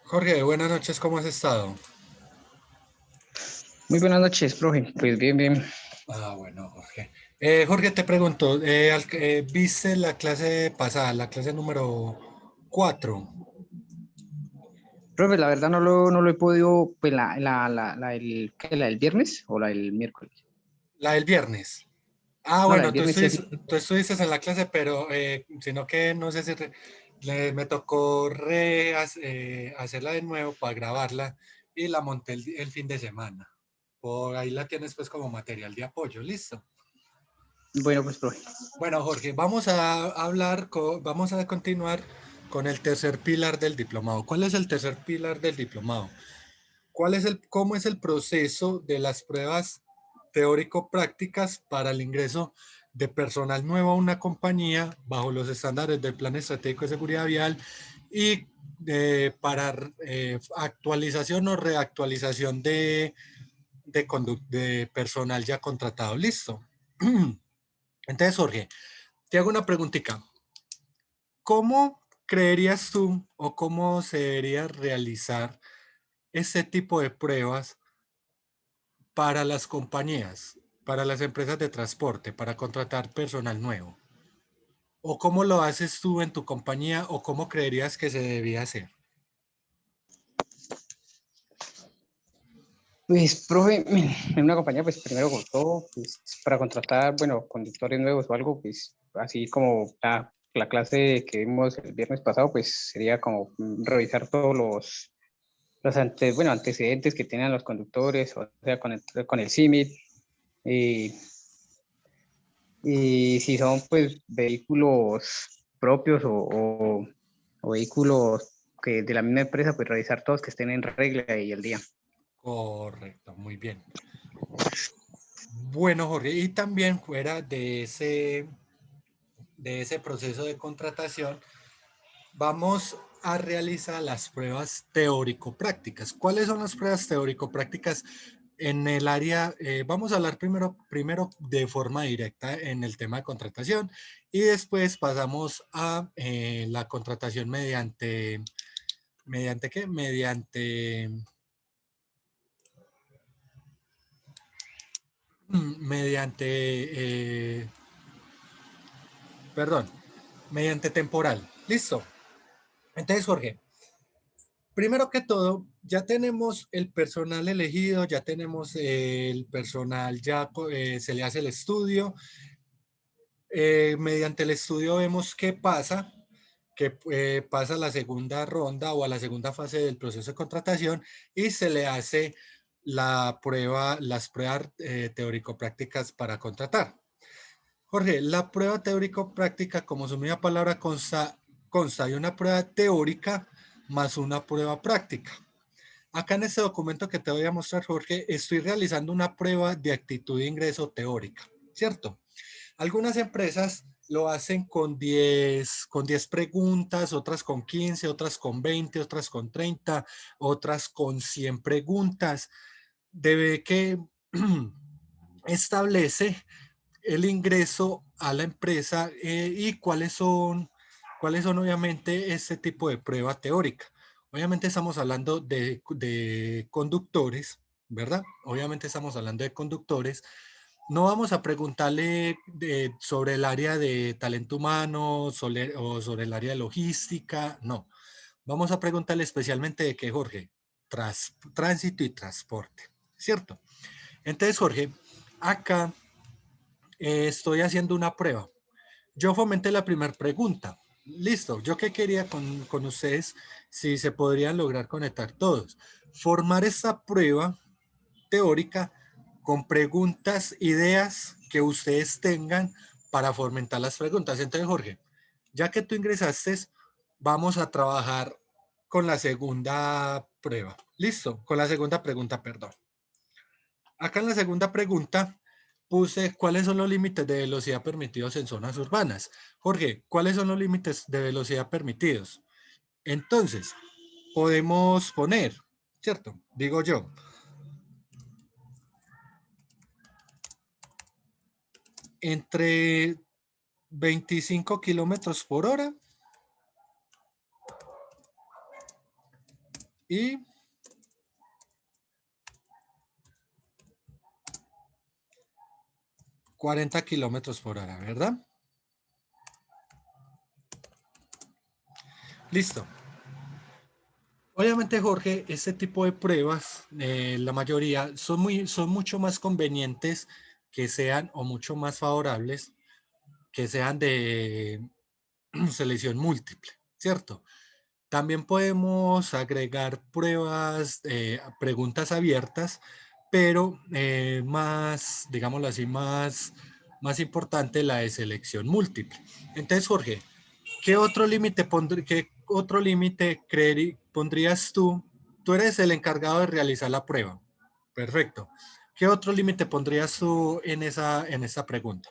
Jorge, buenas noches, ¿cómo has estado? Muy buenas noches, profe. Pues bien, bien. Bueno, Jorge. Jorge, te pregunto, ¿viste la clase pasada, la clase número 4, Profe, la verdad no lo he podido, pues la del viernes o la del miércoles. la del viernes? No, la del Bueno, tú viernes sí, así. estuviste en la clase, pero sino que no sé si me tocó hacerla de nuevo para grabarla y la monté el fin de semana. Por ahí la tienes pues como material de apoyo, ¿listo? Bueno, pues, profe. Bueno, Jorge, vamos a continuar con el tercer pilar del diplomado. ¿Cuál es el tercer pilar del diplomado? ¿Cómo es el proceso de las pruebas teórico-prácticas para el ingreso de personal nuevo a una compañía bajo los estándares del Plan Estratégico de Seguridad Vial y para actualización o reactualización de personal ya contratado? Listo. Entonces, Jorge, te hago una preguntita. ¿Cómo creerías tú o cómo se debería realizar ese tipo de pruebas para las compañías, para las empresas de transporte, para contratar personal nuevo? ¿O cómo lo haces tú en tu compañía o cómo creerías que se debía hacer? Pues, profe, en una compañía, pues primero con todo, pues para contratar, bueno, conductores nuevos o algo, pues así como la clase que vimos el viernes pasado, pues sería como revisar todos los antecedentes que tenían los conductores, o sea, con el CIMIT, y Y si son pues vehículos propios o vehículos que de la misma empresa, pues revisar todos que estén en regla y el día. Correcto, muy bien. Bueno, Jorge, y también fuera de ese proceso de contratación, vamos a realizar las pruebas teórico-prácticas. ¿Cuáles son las pruebas teórico-prácticas en el área? Vamos a hablar primero de forma directa en el tema de contratación y después pasamos a la contratación ¿mediante qué? Mediante, perdón, mediante temporal. Listo. Entonces, Jorge, primero que todo, ya tenemos el personal elegido, ya tenemos el personal, se le hace el estudio. Mediante el estudio vemos qué pasa, que pasa a la segunda ronda o a la segunda fase del proceso de contratación y se le hace las pruebas teórico-prácticas para contratar. Jorge, la prueba teórico-práctica, como su misma palabra consta de una prueba teórica más una prueba práctica. Acá en este documento que te voy a mostrar, Jorge, estoy realizando una prueba de actitud de ingreso teórica, ¿cierto? Algunas empresas lo hacen con diez preguntas, otras con 15, otras con 20, otras con 30, otras con 100 preguntas. Debe que establece el ingreso a la empresa y cuáles son obviamente este tipo de prueba teórica. Obviamente estamos hablando de conductores, ¿verdad? Obviamente estamos hablando de conductores. No vamos a preguntarle sobre el área de talento humano o sobre el área de logística, no. Vamos a preguntarle especialmente de qué, Jorge, tránsito y transporte, ¿cierto? Entonces, Jorge, acá estoy haciendo una prueba. Yo fomenté la primera pregunta. Listo. Yo qué quería con ustedes, si se podrían lograr conectar todos. Formar esta prueba teórica con preguntas, ideas que ustedes tengan para fomentar las preguntas. Entonces, Jorge, ya que tú ingresaste, vamos a trabajar con la segunda prueba. Listo. Con la segunda pregunta, perdón. Acá en la segunda pregunta puse cuáles son los límites de velocidad permitidos en zonas urbanas. Jorge, ¿cuáles son los límites de velocidad permitidos? Entonces, podemos poner, ¿cierto? Digo yo, entre 25 kilómetros por hora y 40 kilómetros por hora, ¿verdad? Listo. Obviamente, Jorge, este tipo de pruebas, la mayoría son mucho más convenientes que sean o mucho más favorables que sean de selección múltiple, ¿cierto? También podemos agregar pruebas, preguntas abiertas, pero más, digámoslo así, más importante la de selección múltiple. Entonces, Jorge, qué otro límite pondrías tú? Tú eres el encargado de realizar la prueba. Perfecto. ¿Qué otro límite pondrías tú en esa pregunta?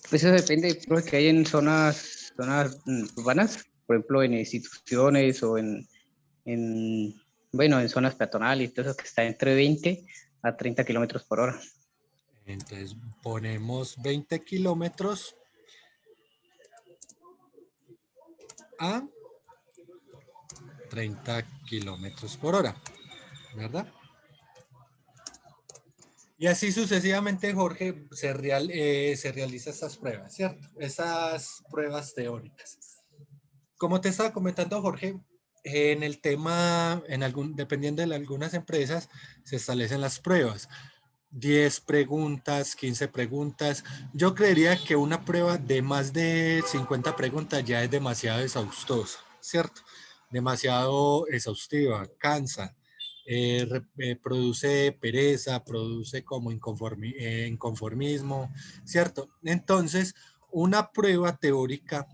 Pues eso depende, creo que hay en zonas urbanas, por ejemplo, en instituciones o bueno, en zonas peatonales y todo eso que está entre 20 a 30 kilómetros por hora. Entonces ponemos 20 kilómetros a 30 kilómetros por hora, ¿verdad? Y así sucesivamente, Jorge, se realiza estas pruebas, ¿cierto? Esas pruebas teóricas. Como te estaba comentando, Jorge, en el tema, dependiendo de algunas empresas, se establecen las pruebas. 10 preguntas, 15 preguntas. Yo creería que una prueba de más de 50 preguntas ya es demasiado exhaustosa, ¿cierto? Demasiado exhaustiva, cansa, produce pereza, produce como inconformismo, ¿cierto? Entonces, una prueba teórica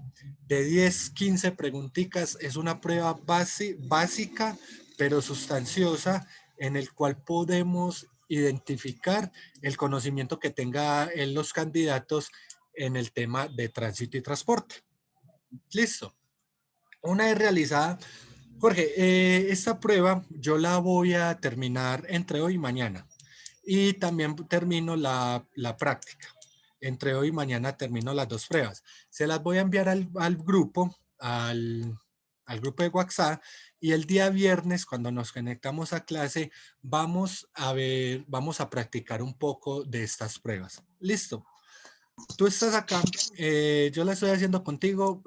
de 10, 15 preguntitas es una prueba básica, pero sustanciosa, en el cual podemos identificar el conocimiento que tenga en los candidatos en el tema de tránsito y transporte. Listo. Una vez realizada, Jorge, esta prueba yo la voy a terminar entre hoy y mañana. Y también termino la práctica. Entre hoy y mañana termino las dos pruebas. Se las voy a enviar al grupo, al grupo de WhatsApp, y el día viernes, cuando nos conectamos a clase, vamos a practicar un poco de estas pruebas. Listo. Tú estás acá, yo la estoy haciendo contigo,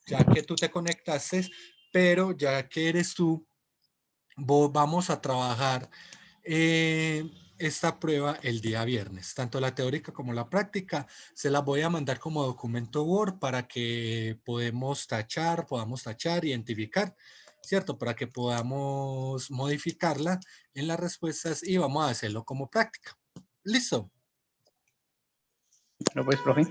ya que tú te conectaste, pero ya que eres tú, vamos a trabajar esta prueba el día viernes, tanto la teórica como la práctica. Se las voy a mandar como documento Word para que podamos tachar, identificar, ¿cierto? Para que podamos modificarla en las respuestas y vamos a hacerlo como práctica. ¿Listo? ¿No pues, profe?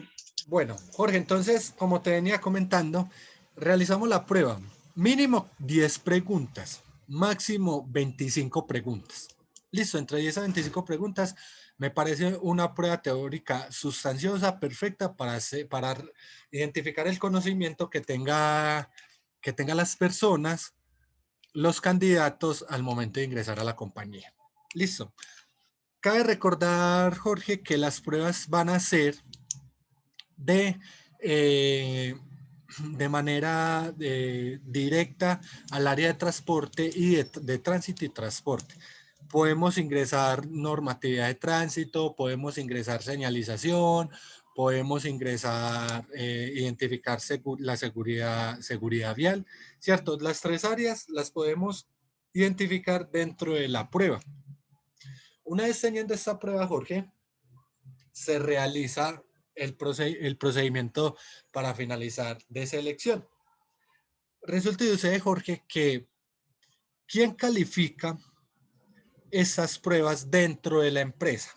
Bueno, Jorge, entonces, como te venía comentando, realizamos la prueba. Mínimo 10 preguntas, máximo 25 preguntas. Listo, entre 10 a 25 preguntas me parece una prueba teórica sustanciosa, perfecta para identificar el conocimiento que tenga las personas, los candidatos al momento de ingresar a la compañía. Listo. Cabe recordar, Jorge, que las pruebas van a ser de, eh, de manera directa al área de transporte y de tránsito y transporte. Podemos ingresar normatividad de tránsito, podemos ingresar señalización, podemos ingresar, identificar la seguridad vial, ¿cierto? Las tres áreas las podemos identificar dentro de la prueba. Una vez teniendo esta prueba, Jorge, se realiza el procedimiento para finalizar de selección. Resulta y sucede, Jorge, que ¿quién califica esas pruebas dentro de la empresa?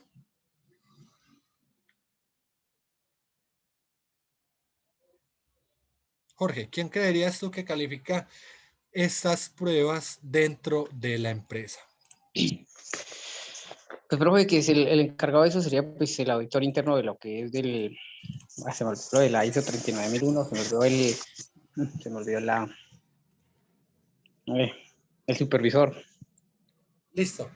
Jorge, ¿quién creerías tú que califica estas pruebas dentro de la empresa? Pues, profe, que es el encargado de eso sería pues el auditor interno de lo que es se me olvidó de la ISO 39001, se me olvidó eh, el supervisor. Listo.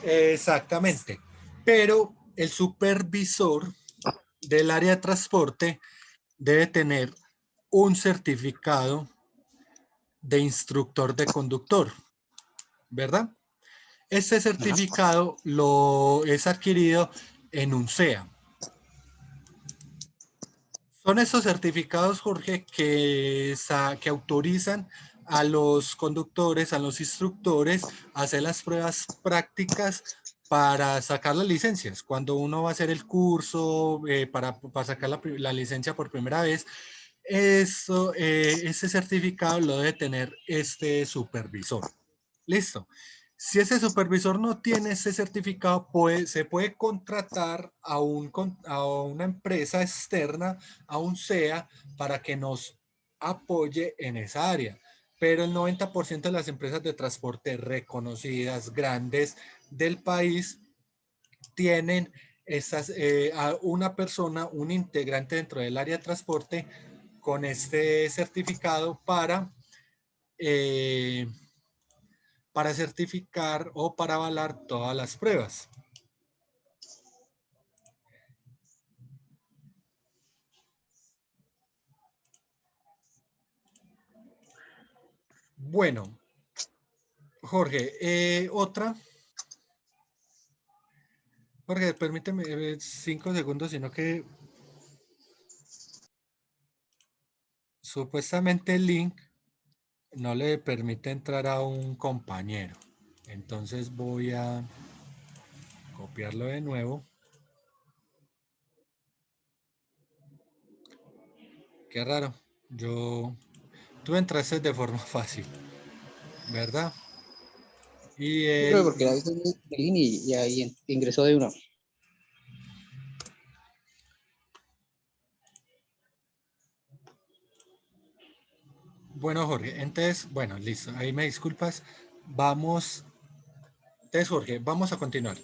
Exactamente. Pero el supervisor del área de transporte debe tener un certificado de instructor de conductor, ¿verdad? Este Ajá. certificado lo es adquirido en un CEA. Son esos certificados, Jorge, que autorizan a los conductores, a los instructores, a hacer las pruebas prácticas para sacar las licencias. Cuando uno va a hacer el curso para sacar la licencia por primera vez, ese certificado lo debe tener este supervisor. Listo. Si ese supervisor no tiene ese certificado, se puede contratar a una empresa externa, a un CEA, para que nos apoye en esa área. Pero el 90% de las empresas de transporte reconocidas, grandes del país, tienen a una persona, un integrante dentro del área de transporte con este certificado eh, para certificar o para avalar todas las pruebas. Bueno, Jorge, otra. Jorge, permíteme 5 segundos, sino que supuestamente el link no le permite entrar a un compañero. Entonces voy a copiarlo de nuevo. Qué raro. Tú entraste de forma fácil, ¿verdad? Y Sí, pero él, porque la hice de línea y ahí ingresó de uno. bueno, Jorge, entonces, bueno, listo, ahí me disculpas. Entonces, Jorge, vamos a continuar.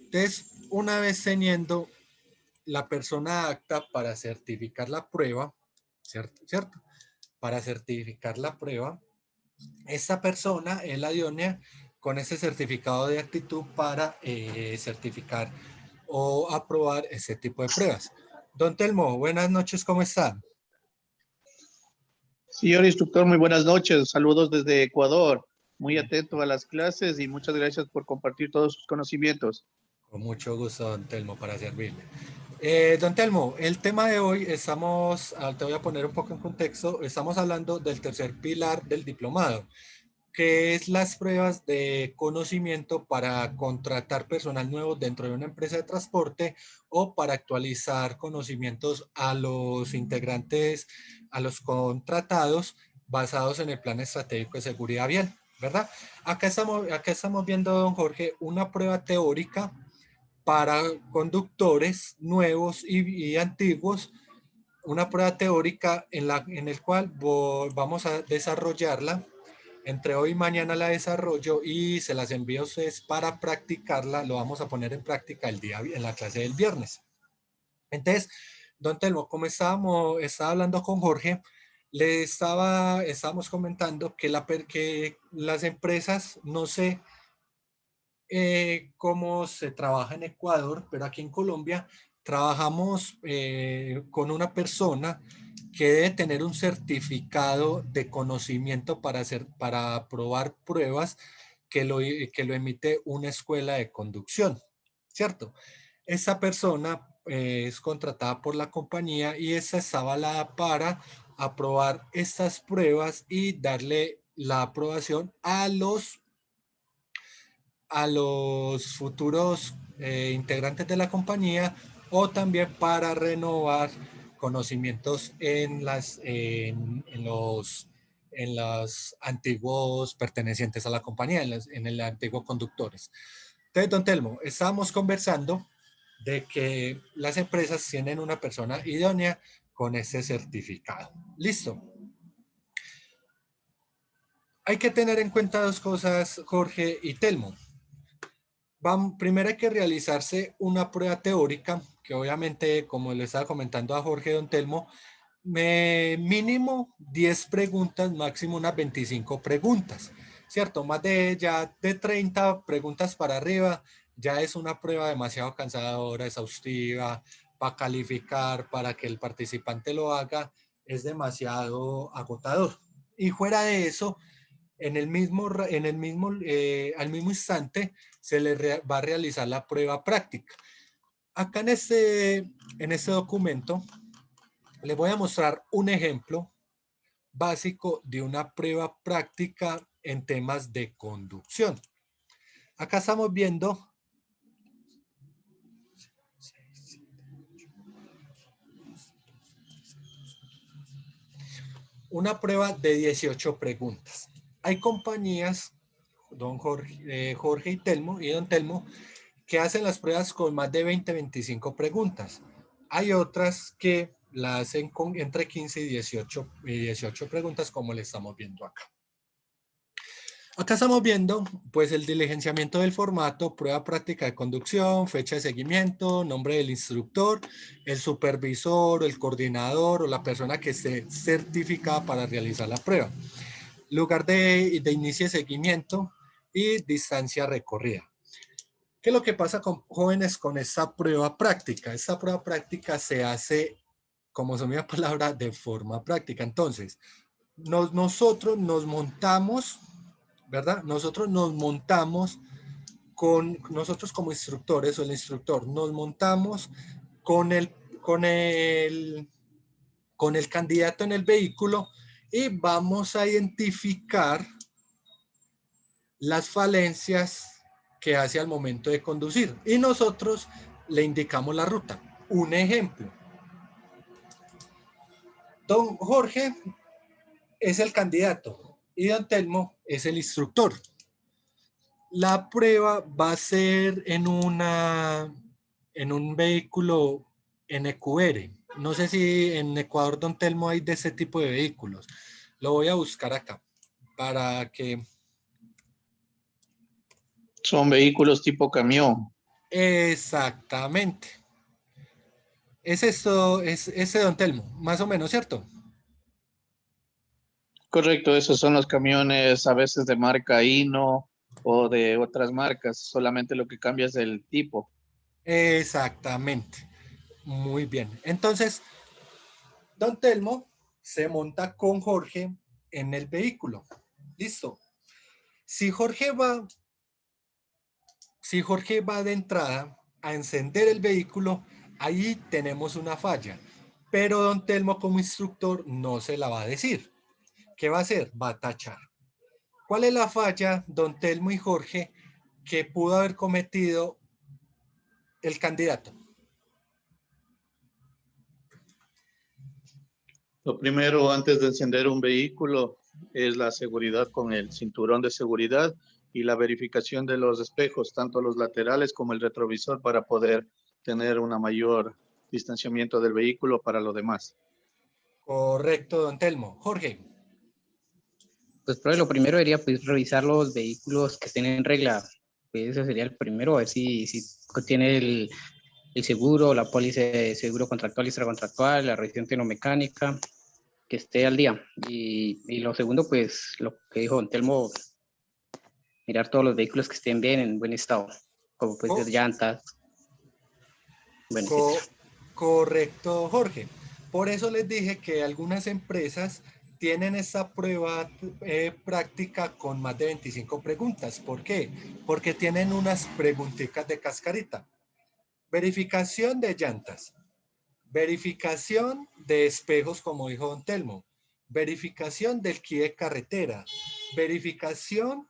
Entonces, una vez teniendo la persona apta para certificar la prueba, ¿cierto? ¿Cierto? Para certificar la prueba, esta persona es la idónea con ese certificado de actitud para certificar o aprobar ese tipo de pruebas. Don Telmo, buenas noches, ¿cómo está? Señor instructor, muy buenas noches. Saludos desde Ecuador. Muy atento a las clases y muchas gracias por compartir todos sus conocimientos. Con mucho gusto, don Telmo, para servirle. Don Telmo, el tema de hoy te voy a poner un poco en contexto, estamos hablando del tercer pilar del diplomado, que es las pruebas de conocimiento para contratar personal nuevo dentro de una empresa de transporte o para actualizar conocimientos a los integrantes, a los contratados basados en el plan estratégico de seguridad vial, ¿verdad? Acá estamos viendo, don Jorge, una prueba teórica para conductores nuevos y antiguos, una prueba teórica en el cual vamos a desarrollarla. Entre hoy y mañana la desarrollo y se las envío a ustedes para practicarla. Lo vamos a poner en práctica en la clase del viernes. Entonces, don Telmo, como estaba hablando con Jorge, estábamos comentando que las empresas, no sé cómo se trabaja en Ecuador, pero aquí en Colombia trabajamos con una persona que debe tener un certificado de conocimiento para aprobar pruebas que lo emite una escuela de conducción, ¿cierto? Esa persona es contratada por la compañía y esa está avalada para aprobar estas pruebas y darle la aprobación a los futuros integrantes de la compañía o también para renovar conocimientos en los antiguos pertenecientes a la compañía, en el antiguo conductores. Entonces, don Telmo, estábamos conversando de que las empresas tienen una persona idónea con ese certificado. Listo. Hay que tener en cuenta dos cosas, Jorge y Telmo. Primero hay que realizarse una prueba teórica, que obviamente, como le estaba comentando a Jorge Don Telmo, mínimo 10 preguntas, máximo unas 25 preguntas, ¿cierto? Más de 30 preguntas para arriba, ya es una prueba demasiado cansadora, exhaustiva, para calificar, para que el participante lo haga, es demasiado agotador. Y fuera de eso, al mismo instante se le va a realizar la prueba práctica. Acá en este documento les voy a mostrar un ejemplo básico de una prueba práctica en temas de conducción. Acá estamos viendo una prueba de 18 preguntas. Hay compañías, Jorge y don Telmo, que hacen las pruebas con más de 20, 25 preguntas. Hay otras que la hacen con entre 15 y 18 preguntas, como le estamos viendo acá. Acá estamos viendo pues el diligenciamiento del formato, prueba práctica de conducción, fecha de seguimiento, nombre del instructor, el supervisor, el coordinador o la persona que esté certificada para realizar la prueba, lugar de inicio de seguimiento y distancia recorrida. ¿Qué es lo que pasa con jóvenes con esta prueba práctica? Esta prueba práctica se hace, como su misma palabra, de forma práctica. Entonces, nosotros nos montamos, ¿verdad? Nosotros como instructores o el instructor, nos montamos con el candidato en el vehículo y vamos a identificar las falencias que hace al momento de conducir y nosotros le indicamos la ruta. Un ejemplo. Don Jorge es el candidato y don Telmo es el instructor. La prueba va a ser en un vehículo NQR. No sé si en Ecuador, don Telmo, hay de ese tipo de vehículos. Lo voy a buscar acá para que... Son vehículos tipo camión. Exactamente. Es esto, es ese don Telmo, más o menos, ¿cierto? Correcto, esos son los camiones a veces de marca Hino o de otras marcas, solamente lo que cambia es el tipo. Exactamente. Muy bien. Entonces, don Telmo se monta con Jorge en el vehículo. Listo. Si Jorge va de entrada a encender el vehículo, ahí tenemos una falla. Pero don Telmo como instructor no se la va a decir. ¿Qué va a hacer? Va a tachar. ¿Cuál es la falla, don Telmo y Jorge, que pudo haber cometido el candidato? Lo primero, antes de encender un vehículo, es la seguridad con el cinturón de seguridad y la verificación de los espejos, tanto los laterales como el retrovisor, para poder tener una mayor distanciamiento del vehículo para lo demás. Correcto, don Telmo. Jorge. Pues lo primero sería pues revisar los vehículos que estén en regla. Pues eso sería el primero, a ver si tiene el seguro, la póliza de seguro contractual y extracontractual, la revisión tecnomecánica, que esté al día. Y lo segundo, pues lo que dijo don Telmo, mirar todos los vehículos que estén bien, en buen estado, como pues las llantas. Bueno, Correcto, Jorge. Por eso les dije que algunas empresas tienen esta prueba práctica con más de 25 preguntas. ¿Por qué? Porque tienen unas preguntitas de cascarita. Verificación de llantas. Verificación de espejos, como dijo don Telmo. Verificación del key de carretera. Verificación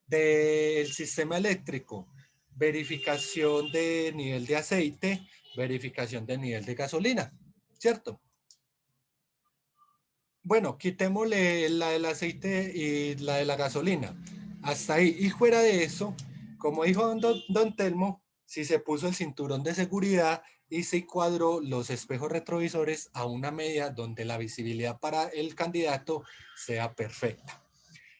del sistema eléctrico. Verificación de nivel de aceite. Verificación de nivel de gasolina. ¿Cierto? Bueno, quitémosle la del aceite y la de la gasolina. Hasta ahí. Y fuera de eso, como dijo don Telmo, si se puso el cinturón de seguridad y se cuadró los espejos retrovisores a una media donde la visibilidad para el candidato sea perfecta.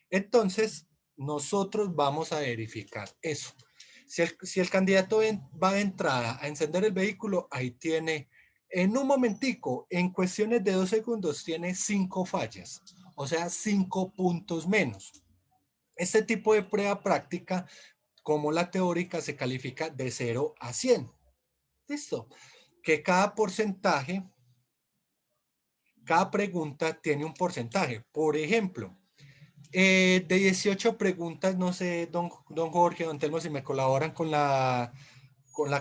Entonces, nosotros vamos a verificar eso. Si el candidato va de entrada a encender el vehículo, ahí tiene, en un momentico, en cuestiones de 2 segundos, tiene 5 fallas, o sea, 5 puntos menos. Este tipo de prueba práctica, como la teórica, se califica de 0 a 100. ¿Listo? que cada porcentaje, cada pregunta tiene un porcentaje. Por ejemplo, de 18 preguntas, no sé, don Jorge, don Telmo, si me colaboran con la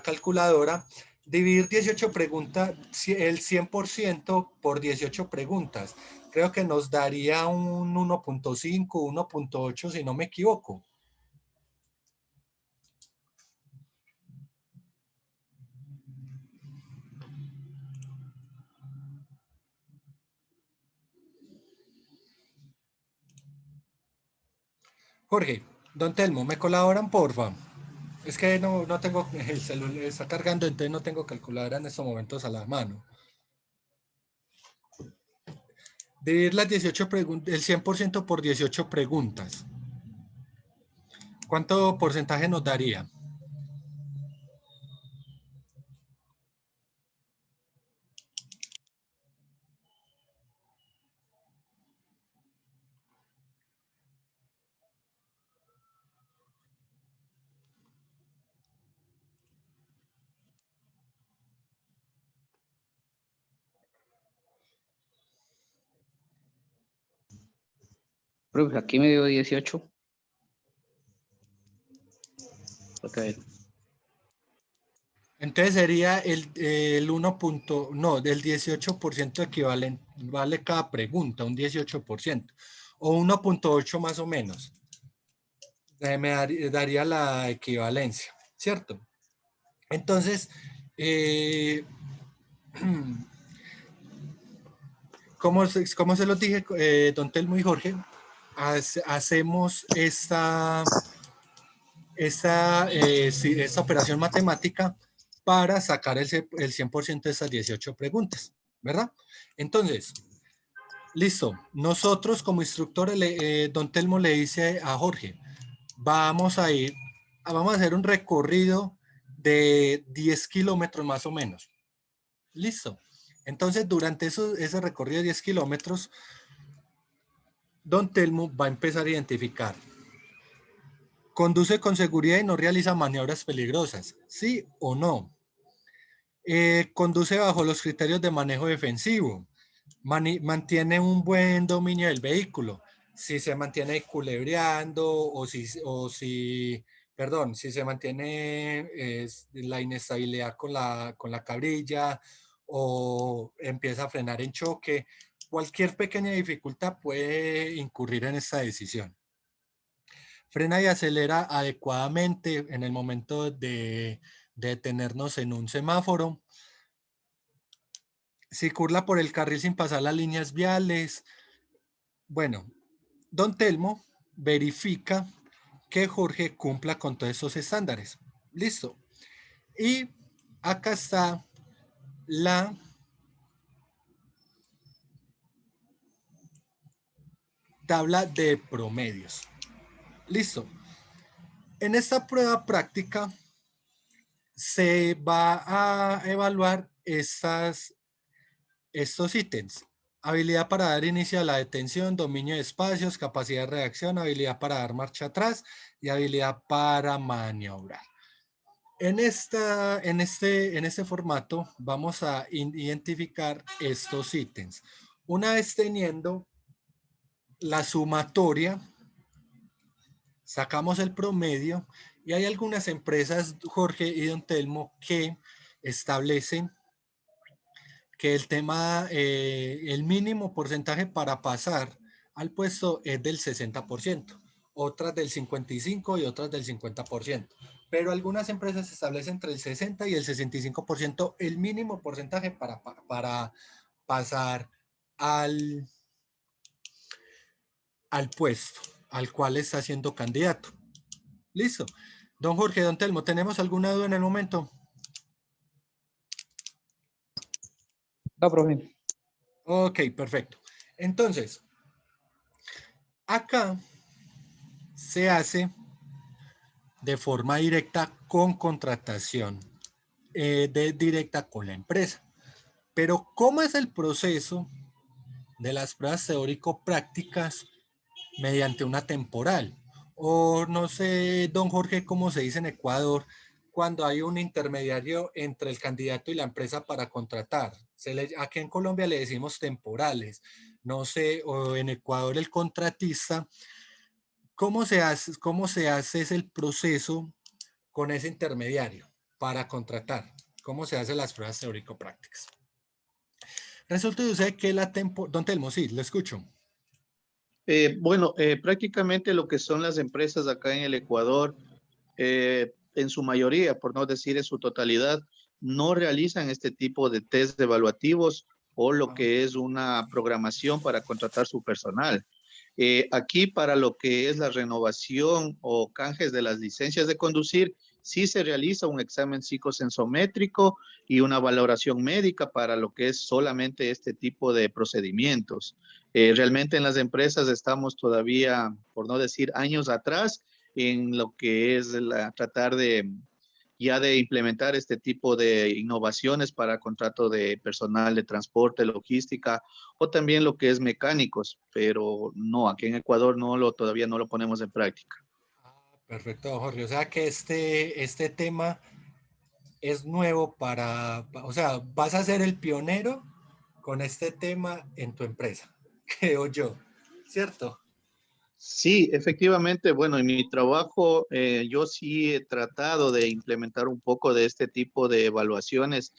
calculadora, dividir 18 preguntas, el 100% por 18 preguntas. Creo que nos daría un 1.5, 1.8, si no me equivoco. Jorge, don Telmo, ¿me colaboran, porfa? Es que no tengo, el celular está cargando, entonces no tengo calculadora en estos momentos a la mano. Dividir las 18 preguntas, el 100% por 18 preguntas. ¿Cuánto porcentaje nos daría? Profe, aquí me dio 18. Okay. Entonces sería el 1. No, del 18% equivalente, vale cada pregunta, un 18%, o 1.8 más o menos. Me daría la equivalencia, ¿cierto? Entonces, como se los dije, don Telmo y Jorge, hacemos esta operación matemática para sacar el 100% de esas 18 preguntas, ¿verdad? Entonces, listo. Nosotros como instructores, don Telmo le dice a Jorge, vamos a hacer un recorrido de 10 kilómetros más o menos. Listo. Entonces, durante ese recorrido de 10 kilómetros, don Telmo va a empezar a identificar. Conduce con seguridad y no realiza maniobras peligrosas, ¿sí o no? Conduce bajo los criterios de manejo defensivo. Mantiene un buen dominio del vehículo. Si se mantiene culebreando o si se mantiene la inestabilidad con la cabrilla o empieza a frenar en choque, cualquier pequeña dificultad puede incurrir en esta decisión. Frena y acelera adecuadamente en el momento de detenernos en un semáforo. Circula por el carril sin pasar las líneas viales. Bueno, don Telmo verifica que Jorge cumpla con todos esos estándares. Listo. Y acá está la tabla de promedios. Listo. En esta prueba práctica se va a evaluar estos ítems. Habilidad para dar inicio a la detención, dominio de espacios, capacidad de reacción, habilidad para dar marcha atrás y habilidad para maniobrar. En este formato vamos a identificar estos ítems. Una vez teniendo la sumatoria, sacamos el promedio y hay algunas empresas, Jorge y don Telmo, que establecen que el mínimo porcentaje para pasar al puesto es del 60%, otras del 55% y otras del 50%. Pero algunas empresas establecen entre el 60 y el 65% el mínimo porcentaje para pasar al puesto al cual está siendo candidato. Listo. Don Jorge, don Telmo, ¿tenemos alguna duda en el momento? No, profe. Ok, perfecto. Entonces, acá se hace de forma directa con contratación directa con la empresa. Pero, ¿cómo es el proceso de las pruebas teórico-prácticas mediante una temporal? O no sé, don Jorge, cómo se dice en Ecuador, cuando hay un intermediario entre el candidato y la empresa para contratar. Aquí en Colombia le decimos temporales. No sé, o en Ecuador el contratista. Cómo se hace es el proceso con ese intermediario para contratar? ¿Cómo se hacen las pruebas teórico-prácticas? Resulta y sucede que don Telmo, sí, lo escucho. Bueno, prácticamente lo que son las empresas acá en el Ecuador, en su mayoría, por no decir en su totalidad, no realizan este tipo de test evaluativos o lo que es una programación para contratar su personal. Aquí para lo que es la renovación o canjes de las licencias de conducir, sí se realiza un examen psicosensométrico y una valoración médica para lo que es solamente este tipo de procedimientos. Realmente en las empresas estamos todavía, por no decir años atrás, en lo que es tratar de ya de implementar este tipo de innovaciones para contrato de personal de transporte, logística o también lo que es mecánicos, pero no, aquí en Ecuador todavía no lo ponemos en práctica. Perfecto, Jorge. O sea que este tema es nuevo o sea, vas a ser el pionero con este tema en tu empresa, creo yo, ¿cierto? Sí, efectivamente, bueno, en mi trabajo yo sí he tratado de implementar un poco de este tipo de evaluaciones,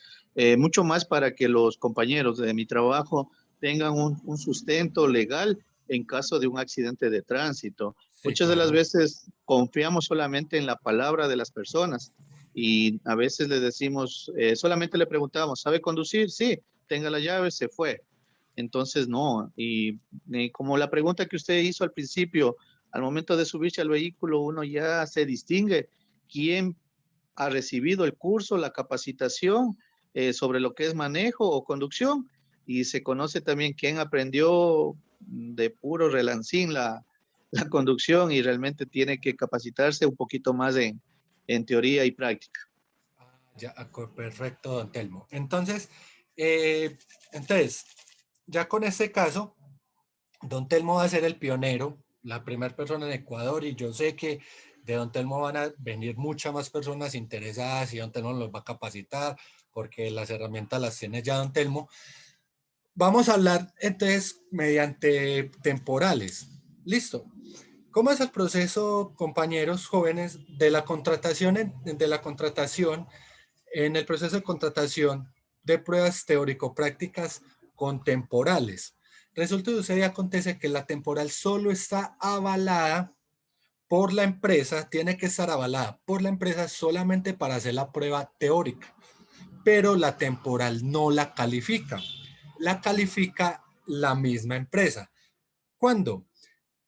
mucho más para que los compañeros de mi trabajo tengan un sustento legal en caso de un accidente de tránsito. Sí, Muchas de las claro. veces confiamos solamente en la palabra de las personas y a veces le decimos, solamente le preguntamos, ¿sabe conducir? Sí, tenga la llave, se fue. Entonces, no. Y como la pregunta que usted hizo al principio, al momento de subirse al vehículo, uno ya se distingue quién ha recibido el curso, la capacitación sobre lo que es manejo o conducción, y se conoce también quién aprendió de puro relancín la conducción y realmente tiene que capacitarse un poquito más en teoría y práctica. Ya, perfecto, don Telmo. Eh, entonces, ya con este caso, don Telmo va a ser el pionero, la primera persona en Ecuador, y yo sé que de don Telmo van a venir muchas más personas interesadas y don Telmo los va a capacitar porque las herramientas las tiene ya don Telmo. Vamos a hablar entonces mediante temporales. Listo. ¿Cómo es el proceso, compañeros jóvenes, de la contratación en el proceso de contratación de pruebas teórico-prácticas con temporales? Resulta y sucede y acontece que la temporal solo está avalada por la empresa, tiene que estar avalada por la empresa solamente para hacer la prueba teórica, pero la temporal no la califica. La califica la misma empresa. ¿Cuándo?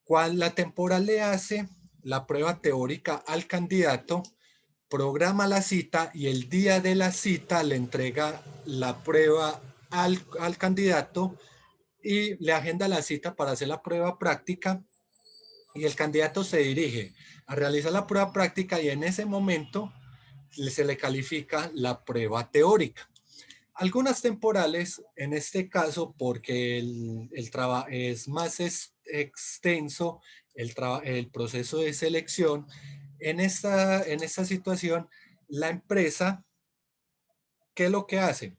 Cuando la temporal le hace la prueba teórica al candidato, programa la cita y el día de la cita le entrega la prueba al candidato y le agenda la cita para hacer la prueba práctica y el candidato se dirige a realizar la prueba práctica y en ese momento se le califica la prueba teórica. Algunas temporales, en este caso, porque el trabajo es más extenso, el proceso de selección, en esta situación, la empresa, ¿qué es lo que hace?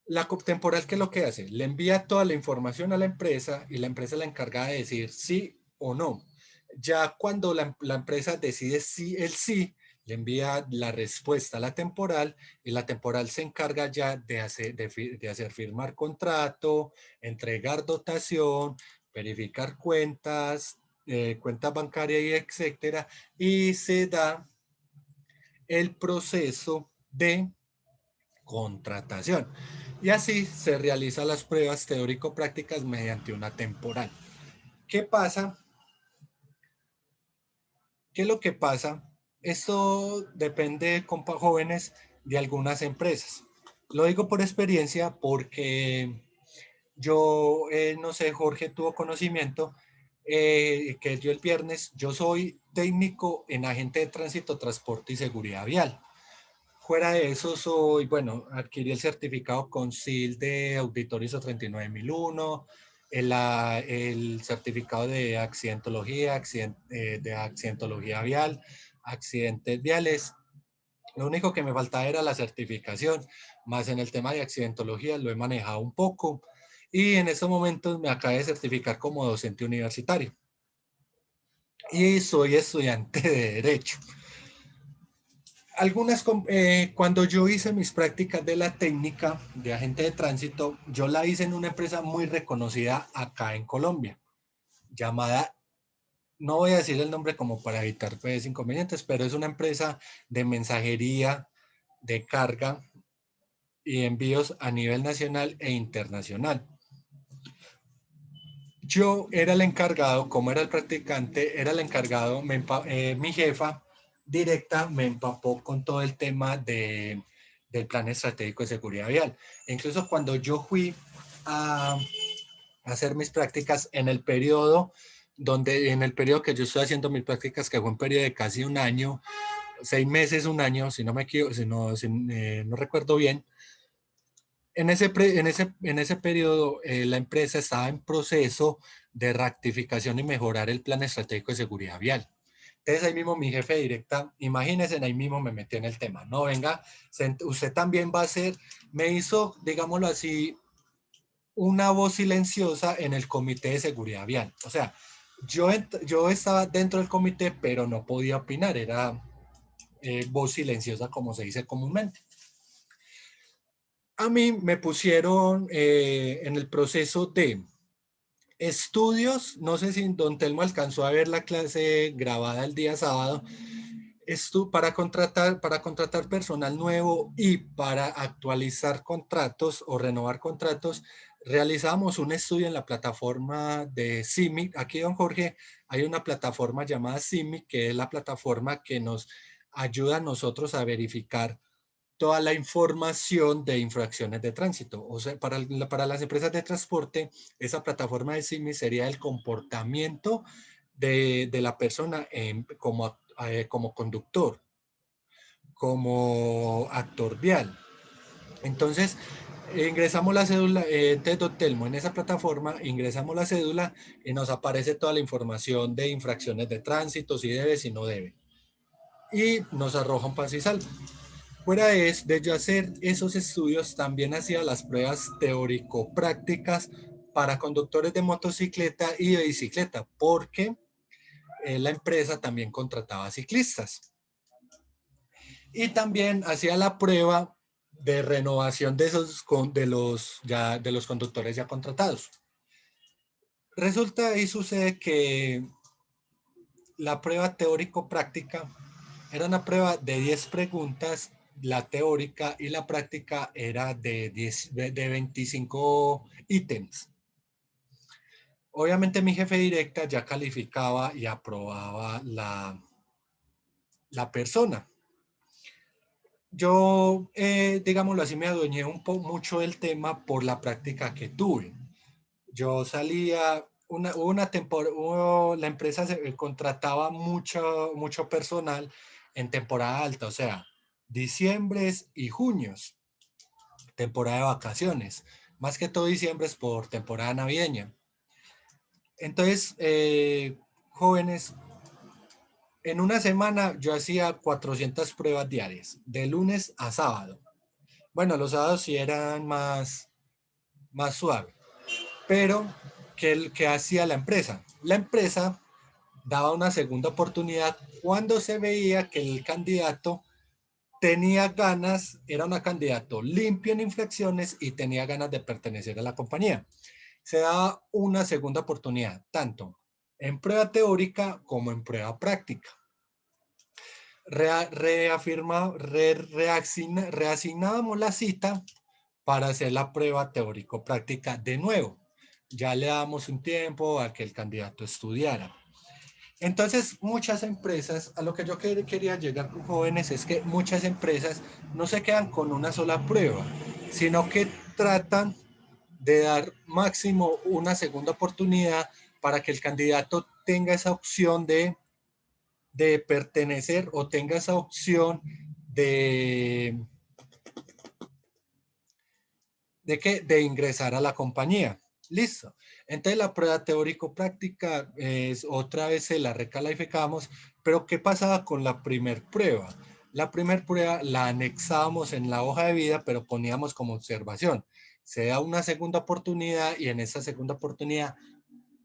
La temporal, ¿qué es lo que hace? Le envía toda la información a la empresa y la empresa es la encargada de decir sí o no. Ya cuando la empresa decide sí, el sí, le envía la respuesta a la temporal y la temporal se encarga ya de hacer firmar contrato, entregar dotación, verificar cuentas, cuentas bancarias y etcétera, y se da el proceso de contratación. Y así se realizan las pruebas teórico-prácticas mediante una temporal. ¿Qué pasa? ¿Qué es lo que pasa? Esto depende, compa jóvenes, de algunas empresas. Lo digo por experiencia porque yo, no sé, Jorge tuvo conocimiento que yo el viernes, yo soy técnico en agente de tránsito, transporte y seguridad vial. Fuera de eso, soy, bueno, adquirí el certificado CONCIL de auditor ISO 39001, el certificado de accidentología, de accidentología vial, accidentes viales, Lo único que me faltaba era la certificación, más en el tema de accidentología lo he manejado un poco y en estos momentos me acabé de certificar como docente universitario y soy estudiante de Derecho. Cuando yo hice mis prácticas de la técnica de agente de tránsito, yo la hice en una empresa muy reconocida acá en Colombia, llamada, no voy a decir el nombre como para evitar pues, inconvenientes, pero es una empresa de mensajería, de carga y envíos a nivel nacional e internacional. Yo era el encargado, como era el practicante, era el encargado, mi jefa directa me empapó con todo el tema del plan estratégico de seguridad vial. E incluso cuando yo fui a hacer mis prácticas en el periodo que yo estoy haciendo mis prácticas, que fue un periodo de casi un año, 6 meses, un año, si no me equivoco, no recuerdo bien. En ese periodo, la empresa estaba en proceso de rectificación y mejorar el plan estratégico de seguridad vial. Entonces ahí mismo mi jefe directa, imagínense, ahí mismo me metió en el tema. No, venga, usted también va a ser, me hizo, digámoslo así, una voz silenciosa en el comité de seguridad vial. O sea, yo estaba dentro del comité, pero no podía opinar, era voz silenciosa como se dice comúnmente. A mí me pusieron en el proceso de estudios, no sé si don Telmo alcanzó a ver la clase grabada el día sábado, para contratar personal nuevo y para actualizar contratos o renovar contratos, realizamos un estudio en la plataforma de CIMIC. Aquí, don Jorge, hay una plataforma llamada CIMIC, que es la plataforma que nos ayuda a nosotros a verificar toda la información de infracciones de tránsito. O sea, para las empresas de transporte, esa plataforma de CIMI sería el comportamiento de la persona como conductor, como actor vial. Entonces, ingresamos la cédula, entonces, don Telmo, en esa plataforma ingresamos la cédula y nos aparece toda la información de infracciones de tránsito, si debe, si no debe. Y nos arroja un pase y salvo. Fuera de yo hacer esos estudios, también hacía las pruebas teórico-prácticas para conductores de motocicleta y de bicicleta, porque la empresa también contrataba ciclistas. Y también hacía la prueba de renovación de los conductores ya contratados. Resulta y sucede que la prueba teórico-práctica era una prueba de 10 preguntas, la teórica, y la práctica era de 25 ítems. Obviamente mi jefe directa ya calificaba y aprobaba la persona. Yo, digámoslo así, me adueñé mucho del tema por la práctica que tuve. Yo salía, una temporada, la empresa contrataba mucho personal en temporada alta, o sea, diciembres y junios, temporada de vacaciones. Más que todo diciembre es por temporada navideña. Entonces, jóvenes, en una semana yo hacía 400 pruebas diarias, de lunes a sábado. Bueno, los sábados sí eran más suave. Pero, ¿qué hacía la empresa? La empresa daba una segunda oportunidad cuando se veía que el candidato tenía ganas, era un candidato limpio en infracciones y tenía ganas de pertenecer a la compañía. Se daba una segunda oportunidad, tanto en prueba teórica como en prueba práctica. Reasignábamos la cita para hacer la prueba teórico-práctica de nuevo. Ya le damos un tiempo a que el candidato estudiara. Entonces, muchas empresas, a lo que yo quería llegar con jóvenes, es que muchas empresas no se quedan con una sola prueba, sino que tratan de dar máximo una segunda oportunidad para que el candidato tenga esa opción de pertenecer o tenga esa opción de ingresar a la compañía. Listo. Entonces la prueba teórico-práctica otra vez se la recalificamos, pero ¿qué pasaba con la primer prueba? La primera prueba la anexábamos en la hoja de vida, pero poníamos como observación. Se da una segunda oportunidad y en esa segunda oportunidad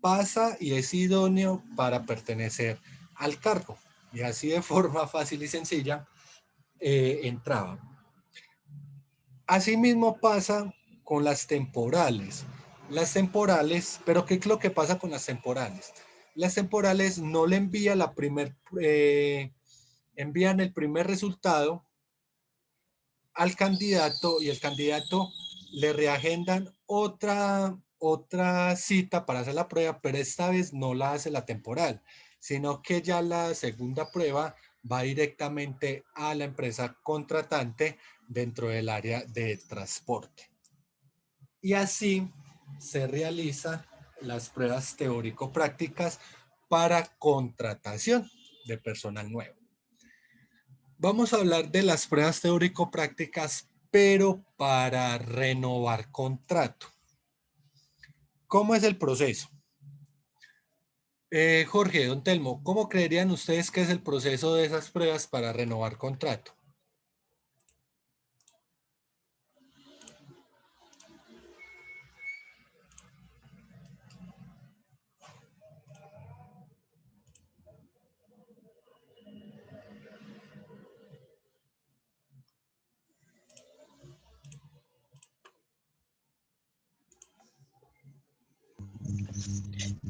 pasa y es idóneo para pertenecer al cargo. Y así de forma fácil y sencilla entraba. Asimismo pasa con las temporales. Las temporales, pero ¿qué es lo que pasa con las temporales? Las temporales no le envía la primer, envían el primer resultado al candidato y el candidato le reagendan otra cita para hacer la prueba, pero esta vez no la hace la temporal, sino que ya la segunda prueba va directamente a la empresa contratante dentro del área de transporte. Y así se realizan las pruebas teórico-prácticas para contratación de personal nuevo. Vamos a hablar de las pruebas teórico-prácticas, pero para renovar contrato. ¿Cómo es el proceso? Jorge, don Telmo, ¿cómo creerían ustedes que es el proceso de esas pruebas para renovar contrato?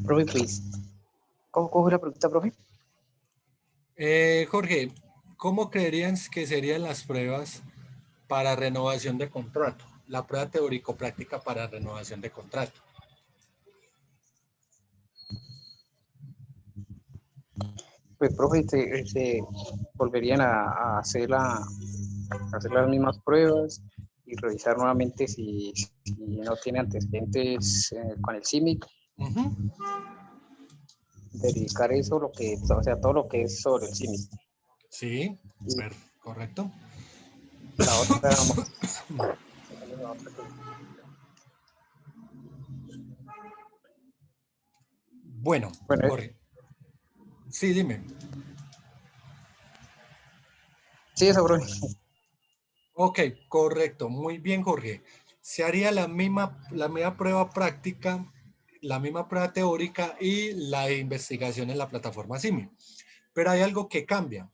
Profe, pues, ¿cómo cojo la pregunta, profe? Jorge, ¿cómo creerían que serían las pruebas para renovación de contrato? La prueba teórico-práctica para renovación de contrato. Pues, profe, se volverían a hacer las mismas pruebas y revisar nuevamente si no tiene antecedentes con el CIMIC, verificar eso, o sea, todo lo que es sobre el CIMIC. Sí, correcto. La otra, Bueno, bueno, Jorge. Sí, dime. sí, eso, profe. Ok, correcto. Muy bien, Jorge. Se haría la misma prueba práctica, la misma prueba teórica y la investigación en la plataforma CIMI. Pero hay algo que cambia.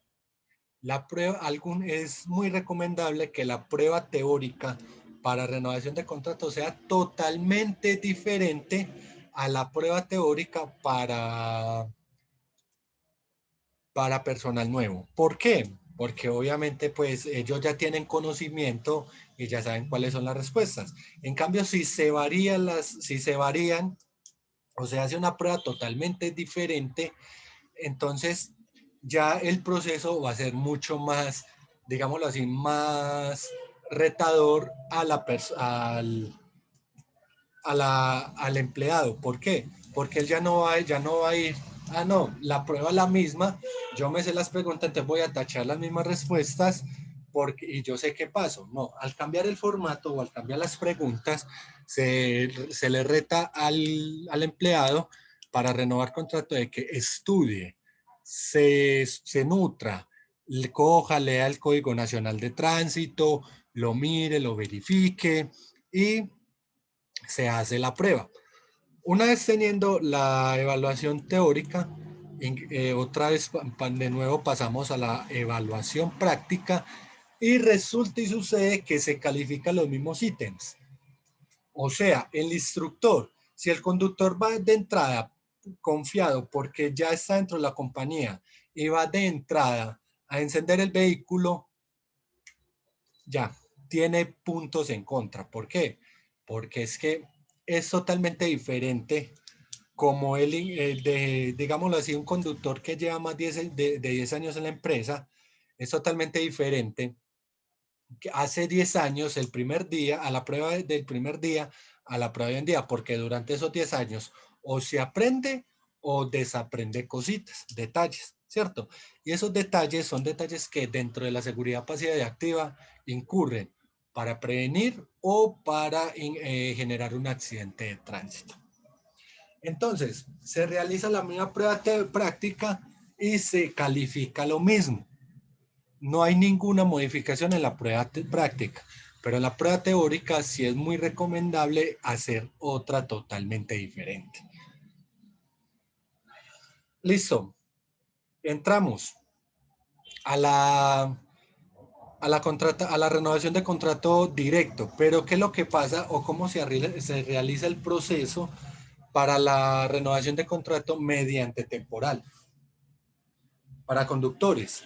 La prueba, es muy recomendable que la prueba teórica para renovación de contrato sea totalmente diferente a la prueba teórica para personal nuevo. ¿Por qué? Porque obviamente pues ellos ya tienen conocimiento y ya saben cuáles son las respuestas. En cambio, si se varían o se hace una prueba totalmente diferente, entonces ya el proceso va a ser mucho más, digámoslo así, más retador al empleado. ¿Por qué? Porque él ya no va a ir, no, la prueba es la misma, yo me sé las preguntas, entonces voy a tachar las mismas respuestas y yo sé qué paso. No, al cambiar el formato o al cambiar las preguntas, se le reta al empleado para renovar contrato de que estudie, se nutra, coja, lea el Código Nacional de Tránsito, lo mire, lo verifique y se hace la prueba. Una vez teniendo la evaluación teórica, otra vez de nuevo pasamos a la evaluación práctica y resulta y sucede que se califican los mismos ítems. O sea, el instructor, si el conductor va de entrada confiado porque ya está dentro de la compañía y va de entrada a encender el vehículo, ya tiene puntos en contra. ¿Por qué? Porque es que es totalmente diferente como digámoslo así, un conductor que lleva más de 10 años en la empresa, es totalmente diferente que hace 10 años, el primer día, a la prueba del primer día, a la prueba de un día, porque durante esos 10 años o se aprende o desaprende cositas, detalles, ¿cierto? Y esos detalles son detalles que dentro de la seguridad pasiva y activa incurren para prevenir o para generar un accidente de tránsito. Entonces, se realiza la misma prueba práctica y se califica lo mismo. no hay ninguna modificación en la prueba práctica, pero en la prueba teórica sí es muy recomendable hacer otra totalmente diferente. Listo. Entramos a a la renovación de contrato directo, pero ¿qué es lo que pasa o cómo se realiza el proceso para la renovación de contrato mediante temporal? Para conductores,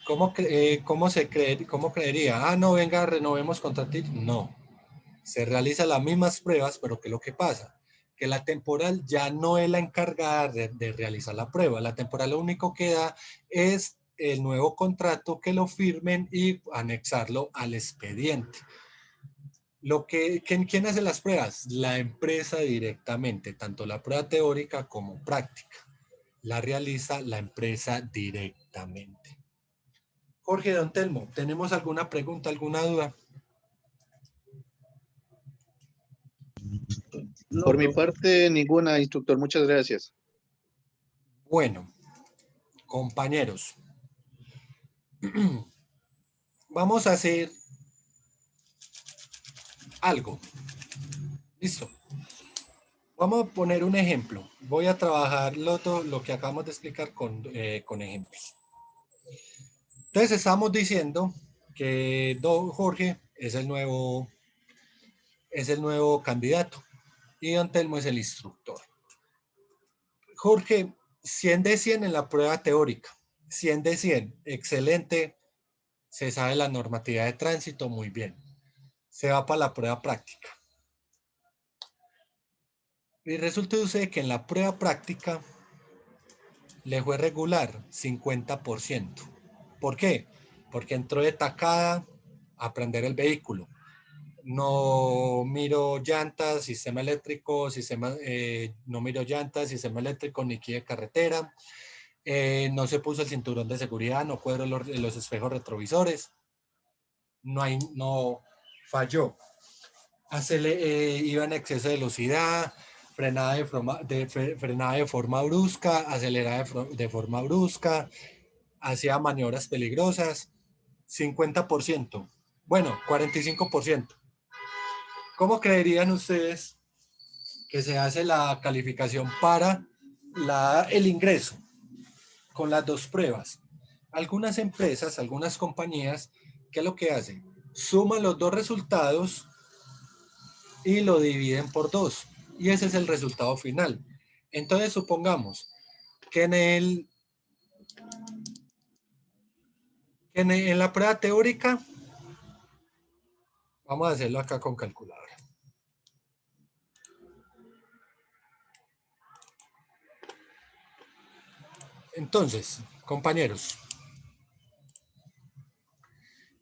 ¿cómo creería? Ah, no, venga, renovemos contrato. No, se realizan las mismas pruebas, pero ¿qué es lo que pasa? Que la temporal ya no es la encargada de realizar la prueba. La temporal lo único que da es el nuevo contrato, que lo firmen y anexarlo al expediente. ¿Quién hace las pruebas? La empresa directamente, tanto la prueba teórica como práctica. La realiza la empresa directamente. Jorge, don Telmo, ¿tenemos alguna pregunta, alguna duda? Por mi parte, ninguna, instructor. Muchas gracias. Bueno, compañeros, vamos a hacer algo. Listo. Vamos a poner un ejemplo. Voy a trabajar lo que acabamos de explicar con ejemplos. Entonces estamos diciendo que don Jorge es el nuevo candidato y don Telmo es el instructor. Jorge, 100 de 100 en la prueba teórica. 100 de 100, excelente. Se sabe la normatividad de tránsito, muy bien. Se va para la prueba práctica. Y resulta que en la prueba práctica le fue regular 50%. ¿Por qué? Porque entró de tacada a aprender el vehículo. No miro llantas, sistema eléctrico, no miro llantas, sistema eléctrico, ni guía de carretera. No se puso el cinturón de seguridad, no cuadró los espejos retrovisores. No falló. Iba en exceso de velocidad, frenada de forma brusca, acelerada de forma brusca, hacía maniobras peligrosas, 50%. Bueno, 45%. ¿Cómo creerían ustedes que se hace la calificación para el ingreso con las dos pruebas? Algunas empresas, algunas compañías, ¿qué es lo que hacen? Suman los dos resultados y lo dividen por 2. Y ese es el resultado final. Entonces, supongamos que en la prueba teórica, vamos a hacerlo acá con calculadora. Entonces, compañeros,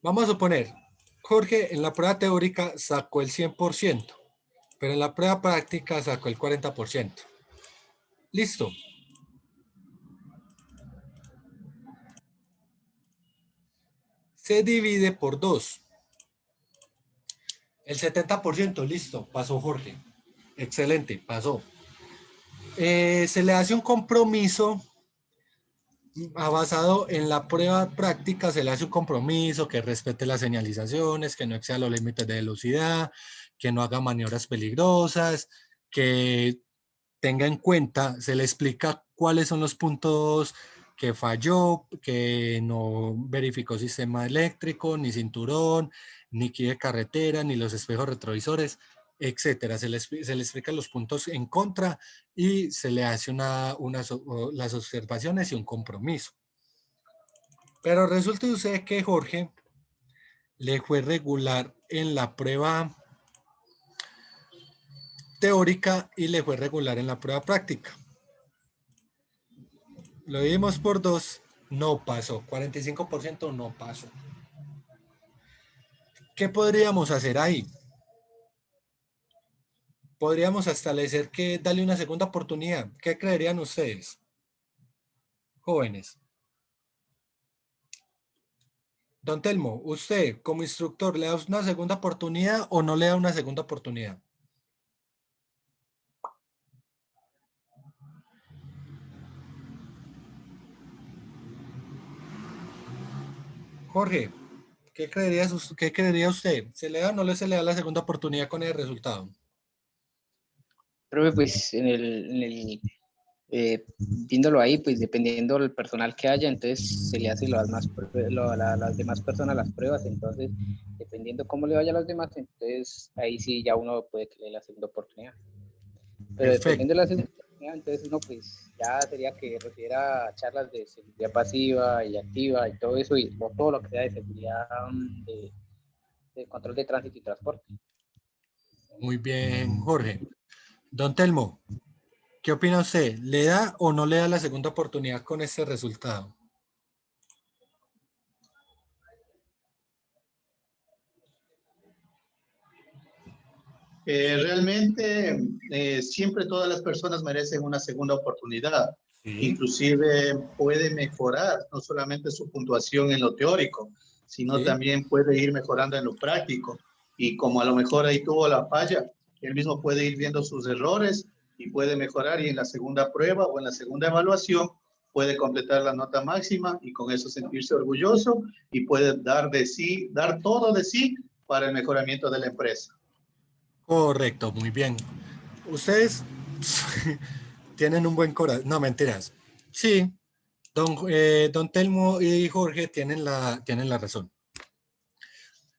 vamos a suponer, Jorge en la prueba teórica sacó el 100%, pero en la prueba práctica sacó el 40%. Listo. Se divide por 2. El 70%, listo, pasó Jorge. Excelente, pasó. Se le hace un compromiso basado en la prueba práctica, se le hace un compromiso que respete las señalizaciones, que no exceda los límites de velocidad, que no haga maniobras peligrosas, que tenga en cuenta, se le explica cuáles son los puntos que falló, que no verificó sistema eléctrico, ni cinturón, ni guía de carretera, ni los espejos retrovisores, etcétera. Se le explica los puntos en contra y se le hace las observaciones y un compromiso. Pero resulta usted que Jorge le fue regular en la prueba teórica y le fue regular en la prueba práctica. Lo dimos por 2, no pasó. 45% no pasó. ¿Qué podríamos hacer ahí? Podríamos establecer que darle una segunda oportunidad. ¿Qué creerían ustedes, jóvenes? Don Telmo, usted como instructor, ¿le da una segunda oportunidad o no le da una segunda oportunidad? Jorge, qué creería usted? ¿Se le da o no se le da la segunda oportunidad con el resultado? Profe, pues viéndolo ahí, pues dependiendo del personal que haya, entonces se le hace las demás personas las pruebas, entonces dependiendo cómo le vaya a los demás, entonces ahí sí ya uno puede que le dé la segunda oportunidad. Pero dependiendo Perfecto. de la segunda oportunidad, entonces uno pues ya sería que recibiera charlas de seguridad pasiva y activa y todo eso, y todo lo que sea de seguridad de control de tránsito y transporte. Muy bien, Jorge. Don Telmo, ¿qué opina usted? ¿Le da o no le da la segunda oportunidad con este resultado? Realmente siempre todas las personas merecen una segunda oportunidad. Sí, Inclusive puede mejorar no solamente su puntuación en lo teórico, sino sí. también puede ir mejorando en lo práctico. Y como a lo mejor ahí tuvo la falla, él mismo puede ir viendo sus errores y puede mejorar y en la segunda prueba o en la segunda evaluación puede completar la nota máxima y con eso sentirse orgulloso y puede dar de sí, dar todo de sí para el mejoramiento de la empresa. Correcto, muy bien. Ustedes tienen un buen corazón. No, mentiras. Sí, don Telmo y Jorge tienen la razón.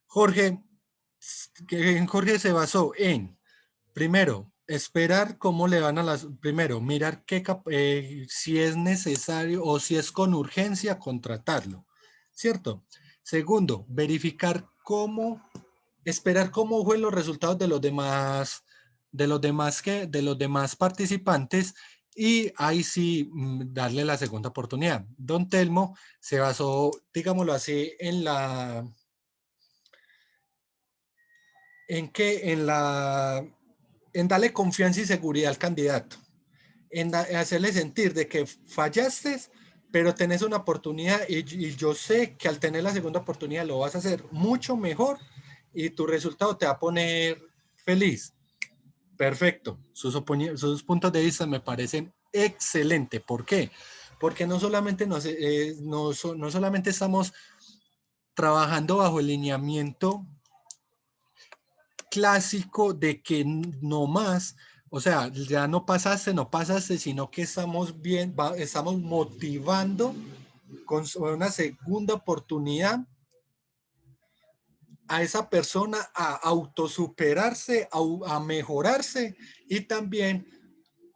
Jorge, Jorge se basó en, primero, esperar cómo le van a las, primero, mirar si es necesario o si es con urgencia contratarlo, ¿cierto? Segundo, verificar esperar cómo fue los resultados de los demás participantes y ahí sí darle la segunda oportunidad. Don Telmo se basó, digámoslo así, en darle confianza y seguridad al candidato, hacerle sentir de que fallaste, pero tenés una oportunidad y yo sé que al tener la segunda oportunidad lo vas a hacer mucho mejor y tu resultado te va a poner feliz. Perfecto. Sus puntos de vista me parecen excelentes. ¿Por qué? Porque no solamente, no solamente estamos trabajando bajo el lineamiento clásico de que no más, o sea, ya no pasaste, sino que estamos bien, estamos motivando con una segunda oportunidad a esa persona a autosuperarse, a mejorarse y también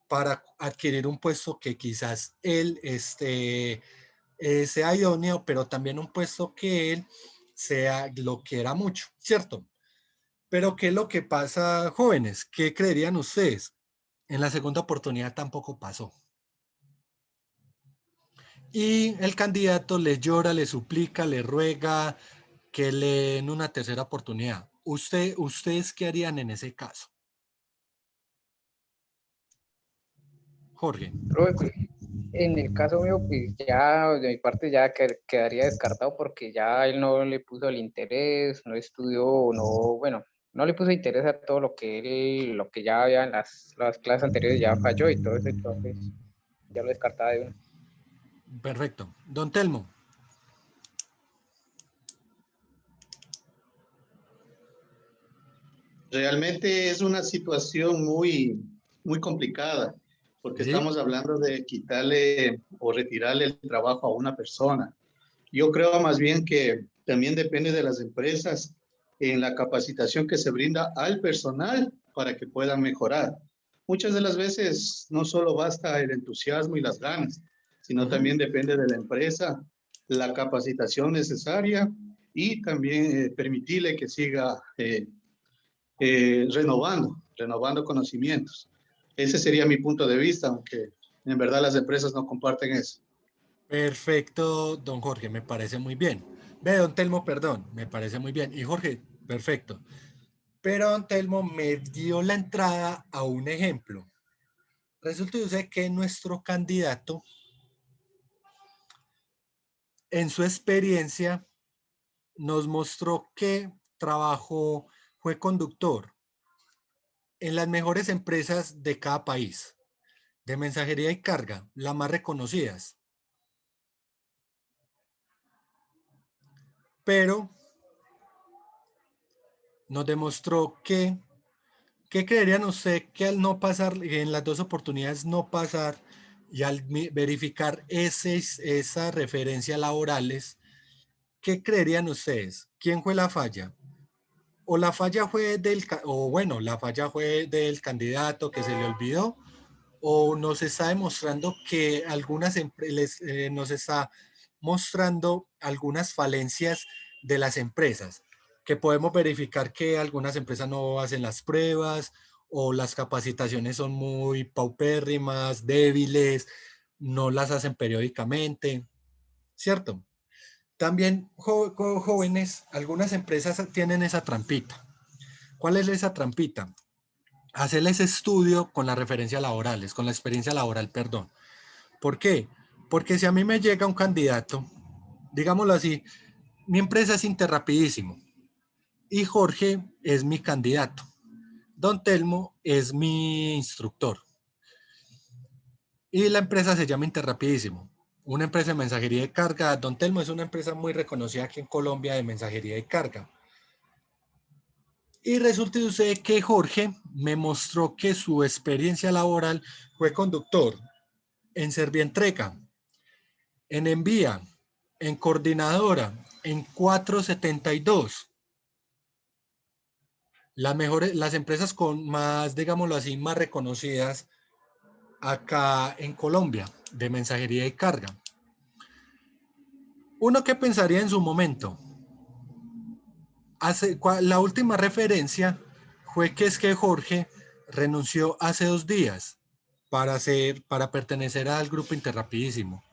para adquirir un puesto que quizás él sea idóneo, pero también un puesto que él lo quiera mucho, ¿cierto? Pero ¿qué es lo que pasa, jóvenes? ¿Qué creerían ustedes? En la segunda oportunidad tampoco pasó. Y el candidato le llora, le suplica, le ruega que le den una tercera oportunidad. ¿Ustedes qué harían en ese caso? Jorge. Profe, pues, en el caso mío, pues ya de mi parte ya quedaría descartado porque ya él no le puso el interés, no estudió, no, bueno, no le puso interés a todo lo que ya había en las clases anteriores ya falló y todo eso, entonces ya lo descartaba de uno. Perfecto. Don Telmo. Realmente es una situación muy, muy complicada, porque ¿Sí? estamos hablando de quitarle o retirarle el trabajo a una persona. Yo creo más bien que también depende de las empresas en la capacitación que se brinda al personal para que puedan mejorar. Muchas de las veces no solo basta el entusiasmo y las ganas, sino Ujú. también depende de la empresa, la capacitación necesaria y también permitirle que siga renovando conocimientos. Ese sería mi punto de vista, aunque en verdad las empresas no comparten eso. Perfecto, don Jorge, me parece muy bien. Ve, don Telmo, perdón, me parece muy bien. Y Jorge, perfecto. Pero don Telmo me dio la entrada a un ejemplo. Resulta que nuestro candidato, en su experiencia, nos mostró que trabajó, fue conductor en las mejores empresas de cada país, de mensajería y carga, las más reconocidas. pero nos demostró que, ¿qué creerían usted que al no pasar, en las dos oportunidades no pasar y al verificar esas referencias laborales, ¿qué creerían ustedes? ¿Quién fue la falla? O la falla fue la falla fue del candidato que se le olvidó, o nos está demostrando que nos está mostrando algunas falencias de las empresas, que podemos verificar que algunas empresas no hacen las pruebas o las capacitaciones son muy paupérrimas, débiles, no las hacen periódicamente, ¿cierto? También jóvenes, algunas empresas tienen esa trampita. ¿Cuál es esa trampita? Hacerles estudio con las referencias laborales, con la experiencia laboral, perdón. ¿Por qué? Porque si a mí me llega un candidato, digámoslo así, mi empresa es Interrapidísimo y Jorge es mi candidato. Don Telmo es mi instructor. Y la empresa se llama Interrapidísimo, una empresa de mensajería de carga. Don Telmo es una empresa muy reconocida aquí en Colombia de mensajería de carga. Y resulta usted que Jorge me mostró que su experiencia laboral fue conductor en Servientrega, en Envía, en Coordinadora, en 472. Las empresas con más, digámoslo así, más reconocidas acá en Colombia de mensajería y carga. Uno que pensaría en su momento, la última referencia fue que es que Jorge renunció hace 2 días para pertenecer al grupo Interrapidísimo.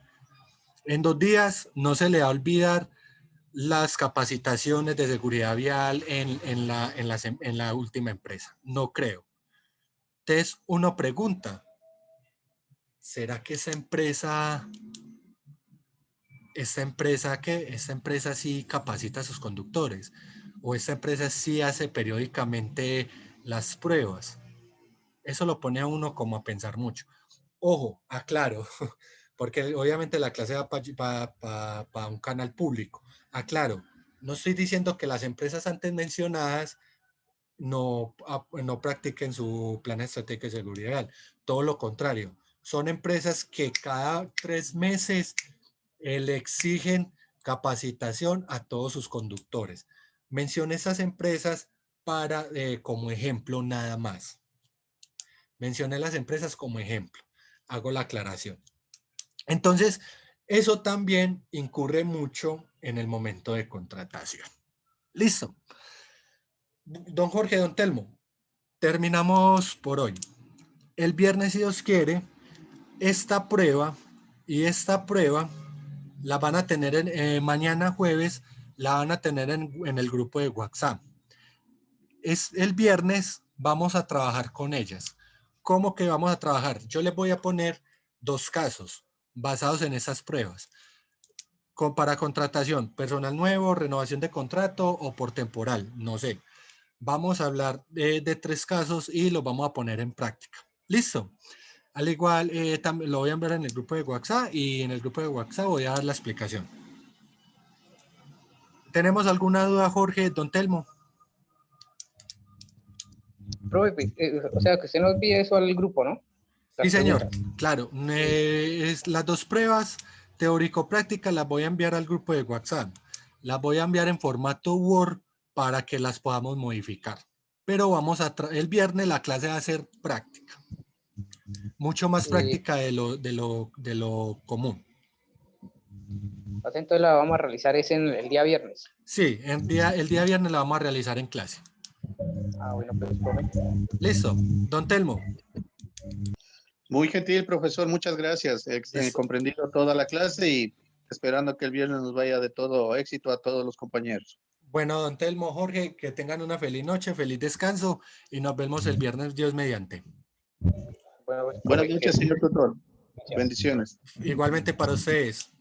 En 2 días no se le va a olvidar las capacitaciones de seguridad vial en la última empresa. No creo. Entonces, uno pregunta, ¿será que esta empresa sí capacita a sus conductores? ¿O esta empresa sí hace periódicamente las pruebas? Eso lo pone a uno como a pensar mucho. Ojo, aclaro, porque obviamente la clase va para un canal público. Aclaro, no estoy diciendo que las empresas antes mencionadas no practiquen su plan estratégico de seguridad. Todo lo contrario, son empresas que cada 3 meses le exigen capacitación a todos sus conductores. Mencioné esas empresas como ejemplo nada más. Mencioné las empresas como ejemplo. Hago la aclaración. Entonces, eso también incurre mucho en el momento de contratación. Listo. Don Jorge, don Telmo, terminamos por hoy. El viernes, si Dios quiere, esta prueba la van a tener mañana jueves, la van a tener en el grupo de WhatsApp. El viernes vamos a trabajar con ellas. ¿Cómo que vamos a trabajar? Yo les voy a poner 2 casos basados en esas pruebas. Para contratación, personal nuevo, renovación de contrato o por temporal, no sé. Vamos a hablar de 3 casos y los vamos a poner en práctica. ¿Listo? Al igual, también lo voy a enviar en el grupo de WhatsApp y en el grupo de WhatsApp voy a dar la explicación. ¿Tenemos alguna duda, Jorge, don Telmo? Profe, o sea, que usted no envíe eso al grupo, ¿no? Sí, Las señor, preguntas. claro. Las 2 pruebas teórico-prácticas las voy a enviar al grupo de WhatsApp. Las voy a enviar en formato Word para que las podamos modificar. Pero el viernes la clase va a ser práctica. Mucho más práctica de lo común. Entonces la vamos a realizar el día viernes. Sí, el día viernes la vamos a realizar en clase. Ah, bueno, pues, profe. Listo. Don Telmo. Muy gentil, profesor, muchas gracias. He comprendido toda la clase y esperando que el viernes nos vaya de todo éxito a todos los compañeros. Bueno, don Telmo, Jorge, que tengan una feliz noche, feliz descanso y nos vemos el viernes, Dios mediante. Bueno, pues, Buenas profe, noches, señor tutor. gracias. Bendiciones. Igualmente para ustedes.